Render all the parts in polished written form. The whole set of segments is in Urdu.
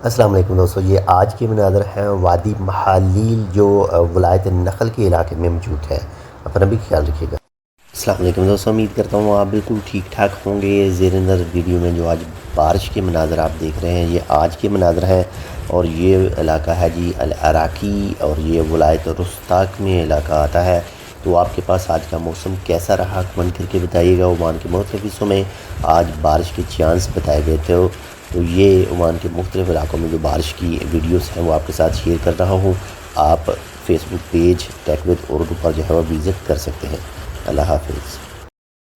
السلام علیکم دوستو، یہ آج کے مناظر ہیں وادی محالیل جو ولایت نخل کے علاقے میں موجود ہے۔ اپنا بھی خیال رکھیے گا۔ السلام علیکم دوستو، امید کرتا ہوں آپ بالکل ٹھیک ٹھاک ہوں گے۔ زیر نظر ویڈیو میں جو آج بارش کے مناظر آپ دیکھ رہے ہیں یہ آج کے مناظر ہیں، اور یہ علاقہ ہے جی العراقی، اور یہ ولایت رستاق میں علاقہ آتا ہے۔ تو آپ کے پاس آج کا موسم کیسا رہا کمنٹ کر کے بتائیے گا۔ عمان کے مختلف حصوں میں آج بارش کے چانس بتائے گئے تھے، تو یہ عمان کے مختلف علاقوں میں جو بارش کی ویڈیوز ہیں وہ آپ کے ساتھ شیئر کر رہا ہوں۔ آپ Facebook page tech with Urdu پر جو ہے وہ وزٹ کر سکتے ہیں۔ اللہ حافظ۔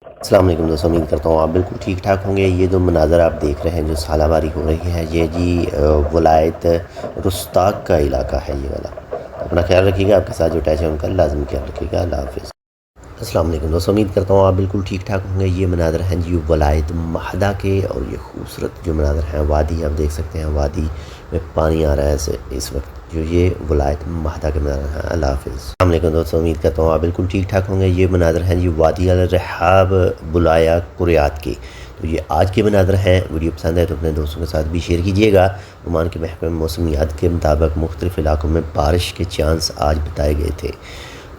السلام علیکم دوستوں، امید کرتا ہوں آپ بالکل ٹھیک ٹھاک ہوں گے۔ یہ جو مناظر آپ دیکھ رہے ہیں جو سالہ باری ہو رہی ہے، یہ جی ولایت رستاق کا علاقہ ہے یہ والا۔ اپنا خیال رکھیے گا، آپ کے ساتھ جو اٹیچ ہے ان کا لازمی خیال رکھیے گا۔ اللہ حافظ۔ السلام علیکم دوستوں، امید کرتا ہوں آپ بالکل ٹھیک ٹھاک ہوں گے۔ یہ مناظر ہیں جی ولایت مہدہ کے، اور یہ خوبصورت جو مناظر ہیں وادی آپ دیکھ سکتے ہیں، وادی میں پانی آ رہا ہے اس وقت، جو یہ ولایت مہدہ کے مناظر ہیں۔ اللہ حافظ۔ السلام علیکم دوستوں، امید کرتا ہوں آپ بالکل ٹھیک ٹھاک ہوں گے۔ یہ مناظر ہیں جی وادی الرحاب بلایا قریات کے، تو یہ آج کے مناظر ہیں۔ ویڈیو پسند ہے تو اپنے دوستوں کے ساتھ بھی شیئر کیجیے گا۔ عمان کے محکمہ موسمیات کے مطابق مختلف علاقوں میں بارش کے چانس آج بتائے گئے تھے۔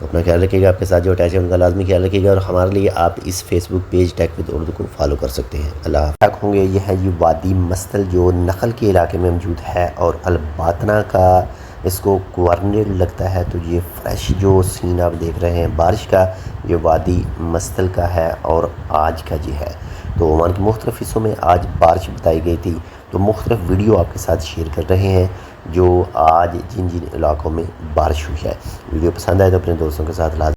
اپنا خیال رکھیے گا، آپ کے ساتھ جو اٹیچ ہے ان کا لازمی خیال رکھیے گا، اور ہمارے لیے آپ اس Facebook page tech with Urdu کو فالو کر سکتے ہیں۔ اللہ حافظ ہوں گے۔ یہ ہے یہ وادی مستل جو نخل کے علاقے میں موجود ہے، اور الباطنہ کا اس کو کوارنیٹ لگتا ہے۔ تو یہ فریش جو سین آپ دیکھ رہے ہیں بارش کا، یہ وادی مستل کا ہے اور آج کا جی ہے۔ تو عمان کے مختلف حصوں میں آج بارش بتائی گئی تھی، تو مختلف ویڈیو آپ کے ساتھ شیئر کر رہے ہیں جو آج جن علاقوں میں بارش ہوئی ہے۔ ویڈیو پسند آئے تو اپنے دوستوں کے ساتھ لازمی